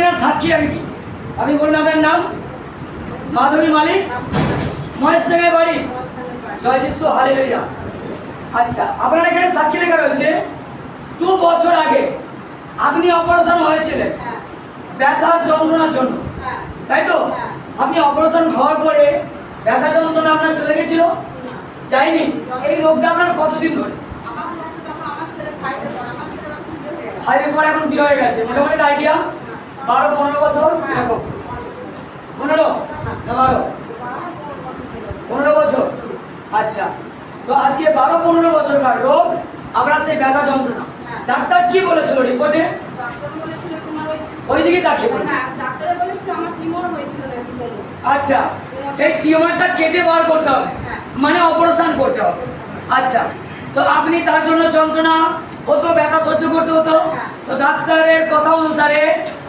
এনার সাক্ষী আমি কি? আপনি বলুন আপনার নাম? মাধবী মালিক, মহেশডাঙ্গায় বাড়ি। জয় যিশু, হালেলুয়া। আচ্ছা, আপনার এখানে সাক্ষী লেখা রয়েছে 2 বছর আগে আপনি অপারেশন হয়েছিলেন ব্যথার যন্ত্রণার জন্য, তাই তো? আপনি অপারেশন হওয়ার পরে ব্যথা যন্ত্রণা আপনার চলে গেছিল? যায়নি? এই রোগটা আপনার কতদিন ধরে? 5 পরে এখন বিয়ে হয়ে গেছে, মোটামুটি আইডিয়া 12-15 বছর। দেখো 15 না 15 বছর। আচ্ছা, তো আজকে 12-15 বছরকার রোগ আপনার সেই ব্যথা যন্ত্রণা, ডাক্তার কি বলেছিল রিপোর্টে? ওইদিকে তাকিয়ে বলুন। আচ্ছা, সেই টিউমারটা কেটে বার করতে হবে, মানে অপারেশন করতে হবে। আচ্ছা, তো আপনি তার জন্য যন্ত্রণা হতো, ব্যথা সহ্য করতে হতো, তো ডাক্তারের কথা অনুসারে